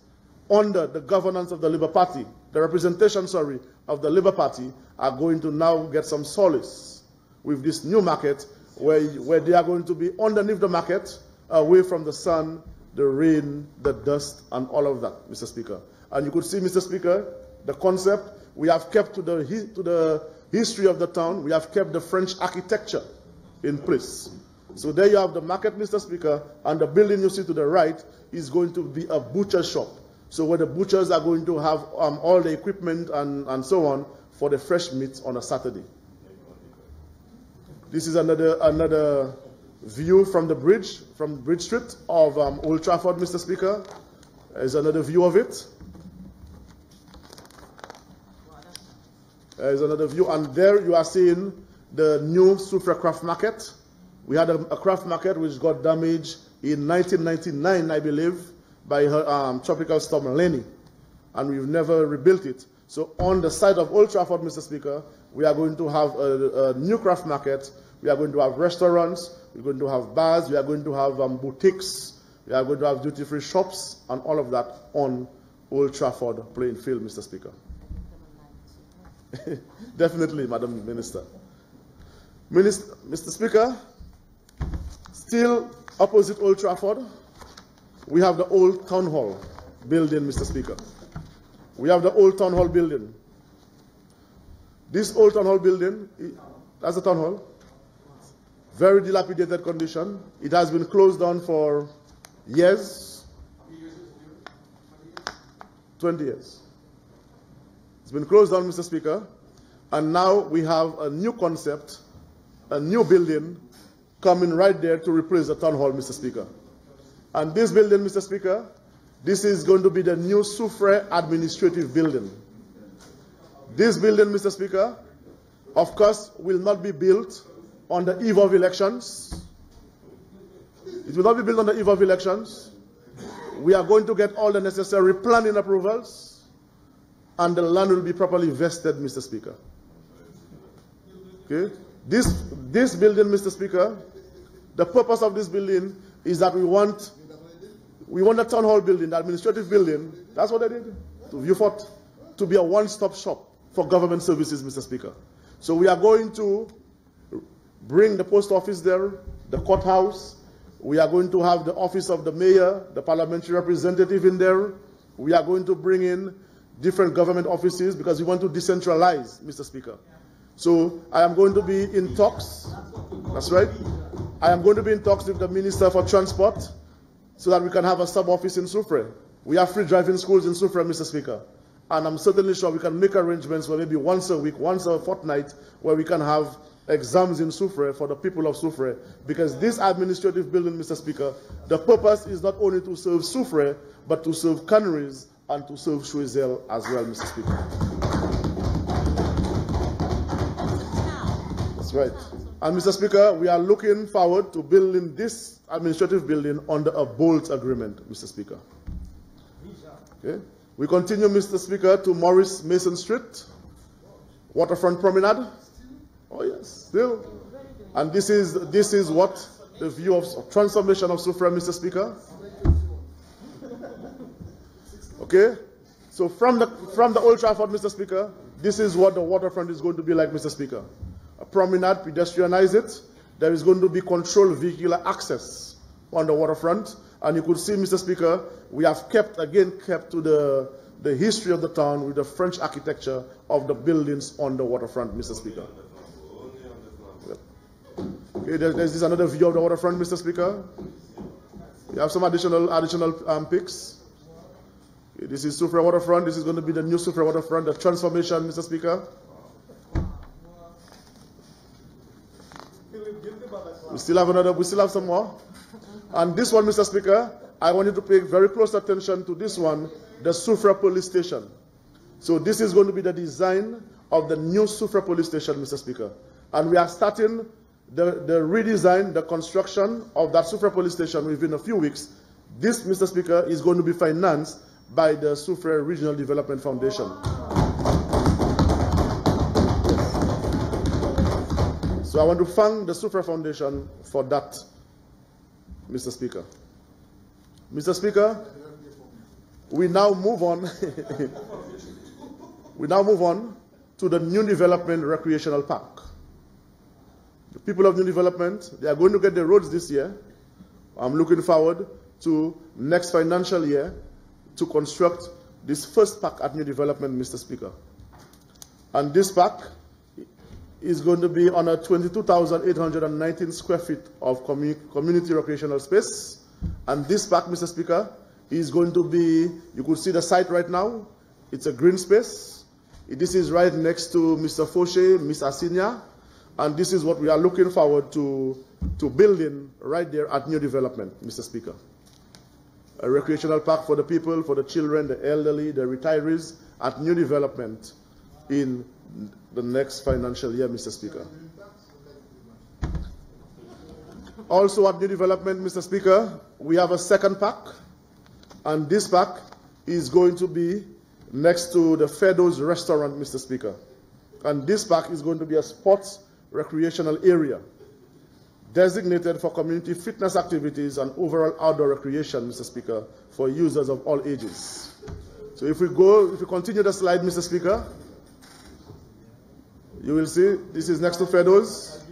under the governance of the Labour Party, the representation, sorry, of the Labour Party, are going to now get some solace with this new market where they are going to be underneath the market, away from the sun, the rain, the dust, and all of that, Mr. Speaker. And you could see, Mr. Speaker, the concept we have kept to the history of the town. We have kept the French architecture in place. So there you have the market, Mr. Speaker, and the building you see to the right is going to be a butcher shop. So where the butchers are going to have all the equipment and so on for the fresh meat on a Saturday. This is another view from the bridge, from Bridge Street of Old Trafford, Mr. Speaker. There's another view of it. There's another view, and there you are seeing the new Soufriere craft market. We had a craft market which got damaged in 1999, I believe, by Tropical Storm Lenny, and we've never rebuilt it. So on the side of Old Trafford, Mr. Speaker, we are going to have a new craft market. We are going to have restaurants. We're going to have bars. We are going to have boutiques. We are going to have duty-free shops, and all of that on Old Trafford playing field, Mr. Speaker. Definitely, Madam Minister. Mr. Speaker, still opposite Old Trafford, we have the old town hall building, Mr. Speaker. We have the old town hall building. This old town hall building, that's the town hall. Very dilapidated condition. It has been closed down for years. 20 years. It's been closed down, Mr. Speaker. And now we have a new concept, a new building coming right there to replace the town hall, Mr. Speaker. And this building, Mr. Speaker, This is going to be the new Soufriere administrative building. This building, Mr. Speaker, of course, will not be built on the eve of elections. It will not be built on the eve of elections. We are going to get all the necessary planning approvals, and the land will be properly vested, Mr. Speaker. Okay? This building, Mr. Speaker, the purpose of this building is that we want the town hall building, the administrative building, that's what they did, to Viewfort, to be a one-stop shop for government services, Mr. Speaker. So we are going to bring the post office there, the courthouse. We are going to have the office of the mayor, the parliamentary representative in there. We are going to bring in different government offices because we want to decentralize, Mr. Speaker. So I am going to be in talks, that's right. I am going to be in talks with the Minister for Transport so that we can have a sub-office in Soufriere. We have free driving schools in Soufriere, Mr. Speaker. And I'm certainly sure we can make arrangements for maybe once a week, once a fortnight, where we can have exams in Soufriere for the people of Soufriere. Because this administrative building, Mr. Speaker, the purpose is not only to serve Soufriere, but to serve Canaries and to serve Choiseul as well, Mr. Speaker. That's right. And Mr. Speaker, we are looking forward to building this administrative building under a bolt agreement, Mr. Speaker. Okay. We continue, Mr. Speaker, to Maurice Mason Street, Waterfront Promenade. Oh yes, still. And this is what the view of transformation of Soufriere, Mr. Speaker. Okay. So from the Old Trafford, Mr. Speaker, this is what the waterfront is going to be like, Mr. Speaker. A promenade, pedestrianize it. There is going to be controlled vehicular access on the waterfront. And you could see, Mr. Speaker, we have kept to the history of the town with the French architecture of the buildings on the waterfront, Mr. Speaker. Yep. Okay, there's another view of the waterfront, Mr. Speaker. We have some additional pics. Okay, this is Soufriere waterfront. This is going to be the new Soufriere waterfront, the transformation, Mr. Speaker. We still have some more. And this one, Mr. Speaker, I want you to pay very close attention to this one, the Soufriere police station. So this is going to be the design of the new Soufriere police station, Mr. Speaker. And we are starting the redesign, the construction of that Soufriere police station within a few weeks. This, Mr. Speaker, is going to be financed by the Soufriere Regional Development Foundation. So I want to thank the Soufriere Foundation for that, Mr. Speaker. Mr. Speaker, we now move on. We now move on to the New Development Recreational Park. The people of New Development, they are going to get the roads this year. I'm looking forward to next financial year to construct this first park at New Development, Mr. Speaker. And this park is going to be on a 22,819 square feet of community recreational space. And this park, Mr. Speaker, is going to be, you could see the site right now. It's a green space. This is right next to Mr. Fauché, Miss Asinia. And this is what we are looking forward to building right there at New Development, Mr. Speaker. A recreational park for the people, for the children, the elderly, the retirees at New Development in the next financial year, Mr. Speaker. Also at New Development, Mr. Speaker, we have a second park, and this park is going to be next to the Fedo's restaurant, Mr. Speaker. And this park is going to be a sports recreational area designated for community fitness activities and overall outdoor recreation, Mr. Speaker, for users of all ages. So if we continue the slide, Mr. Speaker, you will see this is next to Fedo's.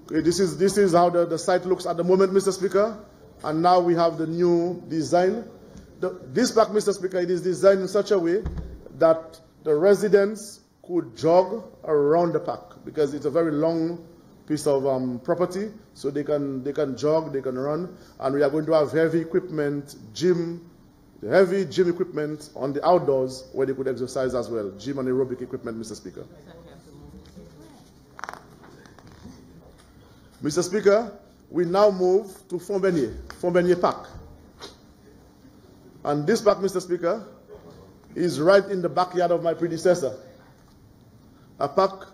Okay, this is how the site looks at the moment, Mr. Speaker. And now we have the new design. This park, Mr. Speaker, it is designed in such a way that the residents could jog around the park because it's a very long piece of property. So they can jog, they can run, and we are going to have heavy equipment, heavy gym equipment on the outdoors where they could exercise as well. Gym and aerobic equipment, Mr. Speaker. Mr. Speaker, we now move to Fonbenier Park. And this park, Mr. Speaker, is right in the backyard of my predecessor. A park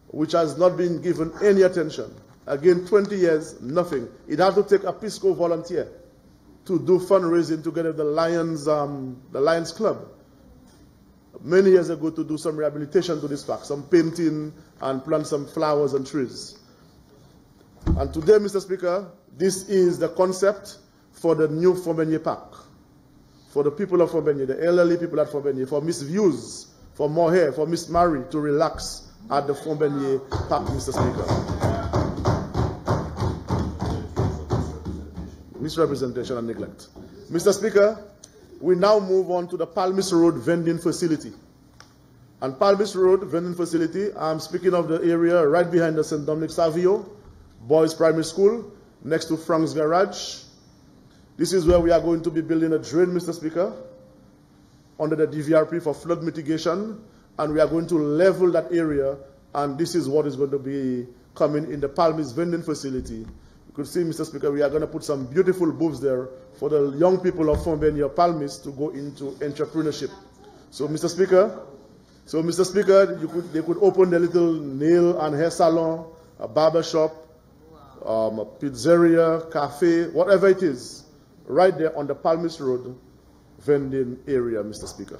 which has not been given any attention. Again, 20 years, nothing. It had to take a Peace Corps volunteer to do fundraising together with the Lions Club many years ago to do some rehabilitation to this park, some painting and plant some flowers and trees. And today, Mr. Speaker, this is the concept for the new Fonbenier Park. For the people of Fonbenier, the elderly people at Fonbenier, for Miss Views, for Mohair, for Miss Marie to relax at the Fonbenier Park, Mr. Speaker. Misrepresentation and neglect. Mr. Speaker, we now move on to the Palmis Road vending facility. And Palmis Road vending facility, I'm speaking of the area right behind the St. Dominic Savio Boys Primary School, next to Frank's Garage. This is where we are going to be building a drain, Mr. Speaker, under the DVRP for flood mitigation, and we are going to level that area, and this is what is going to be coming in the Palmis vending facility. You could see, Mr. Speaker, we are going to put some beautiful booths there for the young people of Fonbenier Palmis to go into entrepreneurship. So, Mr. Speaker, they could open the little nail and hair salon, a barber shop, a pizzeria, cafe, whatever it is, right there on the Palmis Road vending area, Mr. Speaker.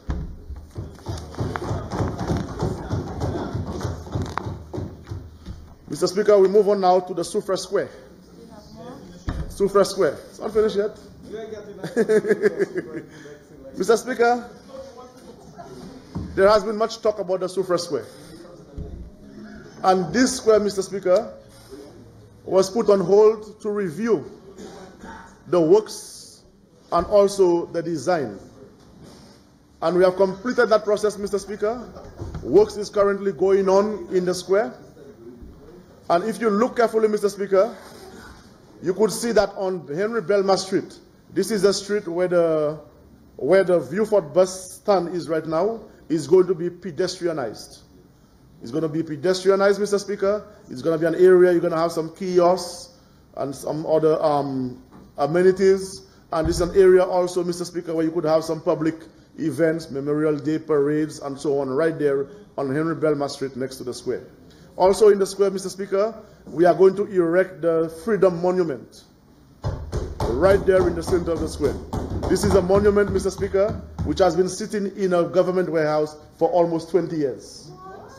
Mr. Speaker, we move on now to the Soufriere Square. Soufriere Square. It's not finished yet. Mr. Speaker, there has been much talk about the Soufriere Square. And this square, Mr. Speaker, was put on hold to review the works and also the design. And we have completed that process, Mr. Speaker. Works is currently going on in the square. And if you look carefully, Mr. Speaker, you could see that on Henry Belma Street, this is the street where the Viewfort bus stand is right now, is going to be pedestrianized. It's going to be pedestrianized, Mr. Speaker. It's going to be an area, you're going to have some kiosks and some other amenities. And this is an area also, Mr. Speaker, where you could have some public events, Memorial Day parades, and so on, right there on Henry Belma Street next to the square. Also in the square, Mr. Speaker, we are going to erect the Freedom Monument right there in the center of the square. This is a monument, Mr. Speaker, which has been sitting in a government warehouse for almost 20 years.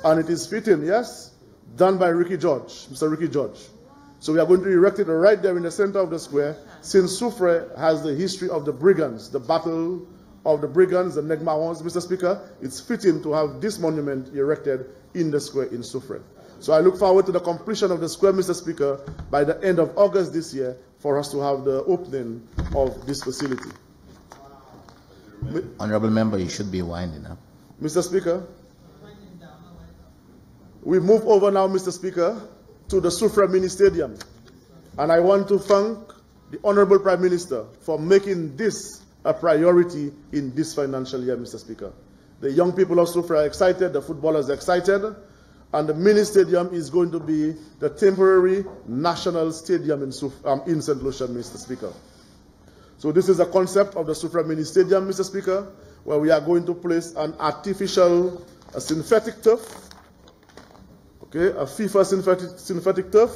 And it is fitting, yes, done by Ricky George, Mr. Ricky George. So we are going to erect it right there in the center of the square, since Soufriere has the history of the brigands, the battle of the brigands, the Negmawans, Mr. Speaker. It's fitting to have this monument erected in the square in Soufriere. So I look forward to the completion of the square, Mr. Speaker, by the end of August this year, for us to have the opening of this facility. Honorable Member, you should be winding up. Mr. Speaker, we move over now, Mr. Speaker, to the Soufriere Mini Stadium. And I want to thank the Honorable Prime Minister for making this a priority in this financial year, Mr. Speaker. The young people of Soufriere are excited, the footballers are excited, and the mini stadium is going to be the temporary national stadium in St. Lucia, Mr. Speaker. So this is a concept of the Soufriere Mini Stadium, Mr. Speaker, where we are going to place an artificial synthetic turf, okay, a FIFA synthetic turf,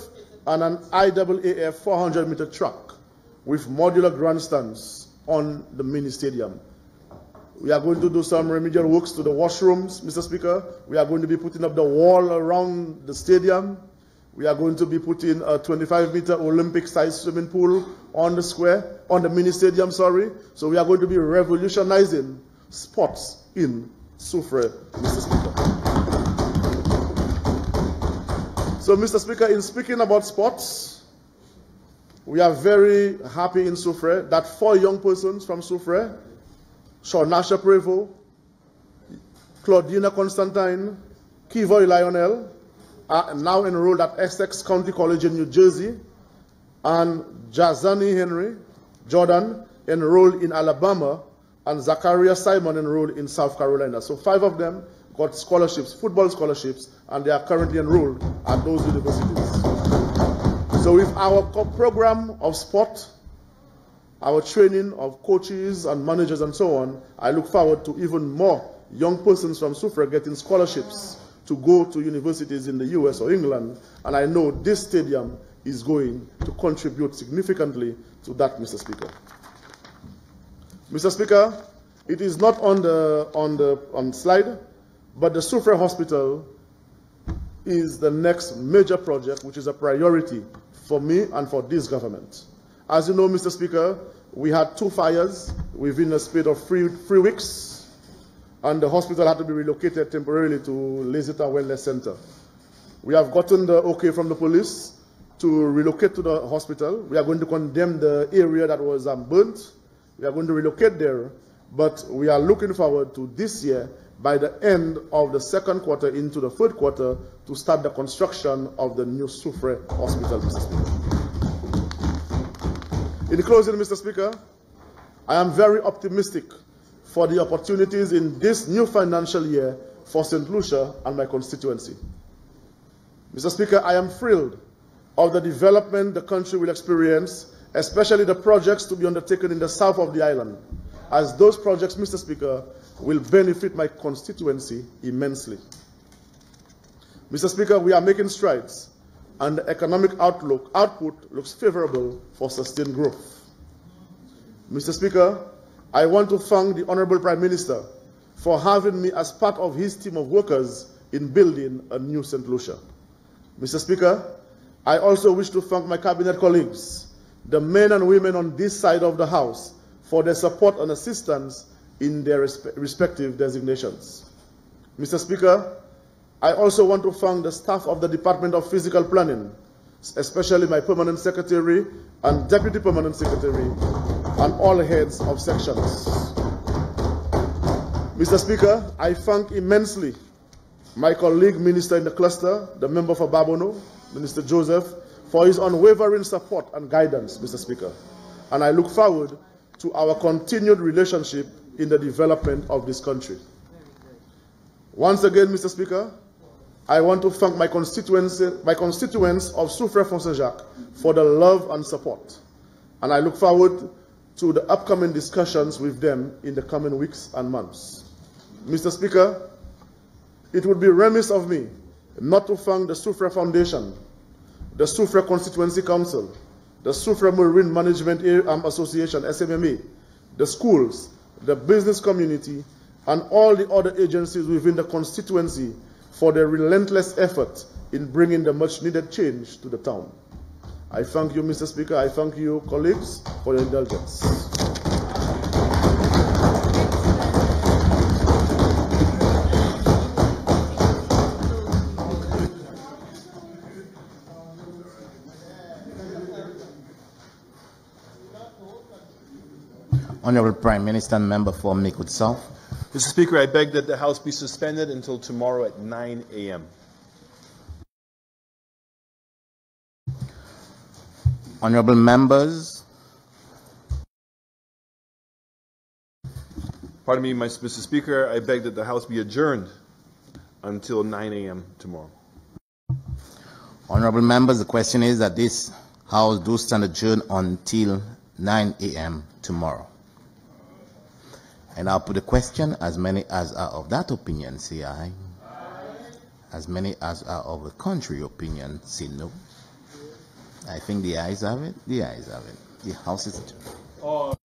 and an IAAF 400-meter track with modular grandstands on the mini stadium. We are going to do some remedial works to the washrooms, Mr. Speaker. We are going to be putting up the wall around the stadium. We are going to be putting a 25-meter Olympic-sized swimming pool on the square, on the mini stadium, sorry. So we are going to be revolutionizing sports in Soufriere, Mr. Speaker. So, Mr. Speaker, in speaking about sports, we are very happy in Soufriere that 4 young persons from Soufriere, Shawnasha Prevo, Claudina Constantine, Kivoy Lionel, are now enrolled at Essex County College in New Jersey, and Jazani Henry Jordan enrolled in Alabama, and Zachariah Simon enrolled in South Carolina. So 5 of them got scholarships, football scholarships, and they are currently enrolled at those universities. So with our program of sport, our training of coaches and managers and so on, I look forward to even more young persons from Soufriere getting scholarships to go to universities in the US or England, and I know this stadium is going to contribute significantly to that, Mr. Speaker. Mr. Speaker, it is not on the slide, but the Soufriere Hospital is the next major project, which is a priority for me and for this government. As you know, Mr. Speaker, we had 2 fires within a space of 3 weeks, and the hospital had to be relocated temporarily to Lesita Wellness Center. We have gotten the okay from the police to relocate to the hospital. We are going to condemn the area that was burnt. We are going to relocate there, but we are looking forward to this year, by the end of the 2nd quarter into the 3rd quarter, to start the construction of the new Soufriere Hospital, Mr. Speaker. In closing, Mr. Speaker, I am very optimistic for the opportunities in this new financial year for St. Lucia and my constituency. Mr. Speaker, I am thrilled of the development the country will experience, especially the projects to be undertaken in the south of the island, as those projects, Mr. Speaker, will benefit my constituency immensely. Mr. Speaker, we are making strides, and the economic output looks favorable for sustained growth. Mr. Speaker, I want to thank the Honorable Prime Minister for having me as part of his team of workers in building a new St. Lucia. Mr. Speaker, I also wish to thank my cabinet colleagues, the men and women on this side of the House, for their support and assistance in their respective designations. Mr. Speaker, I also want to thank the staff of the Department of Physical Planning, especially my Permanent Secretary and Deputy Permanent Secretary, and all heads of sections. Mr. Speaker, I thank immensely my colleague Minister in the cluster, the member for Babono, Minister Joseph, for his unwavering support and guidance, Mr. Speaker. And I look forward to our continued relationship in the development of this country. Once again, Mr. Speaker, I want to thank my constituents of Soufriere from St Jacques for the love and support. And I look forward to the upcoming discussions with them in the coming weeks and months. Mr. Speaker, it would be remiss of me not to thank the Soufriere Foundation, the Soufriere Constituency Council, the Soufriere Marine Management Association, SMMA, the schools, the business community, and all the other agencies within the constituency for their relentless effort in bringing the much-needed change to the town. I thank you, Mr. Speaker. I thank you, colleagues, for your indulgence. Honorable Prime Minister and member for Micwood South. Mr. Speaker, I beg that the House be suspended until tomorrow at 9 a.m. Honorable members. Pardon me, Mr. Speaker, I beg that the House be adjourned until 9 a.m. tomorrow. Honorable members, the question is that this House do stand adjourned until 9 a.m. tomorrow. And I'll put the question, as many as are of that opinion say aye. As many as are of the contrary opinion say no. I think the ayes have it. The ayes have it. The House is adjourned.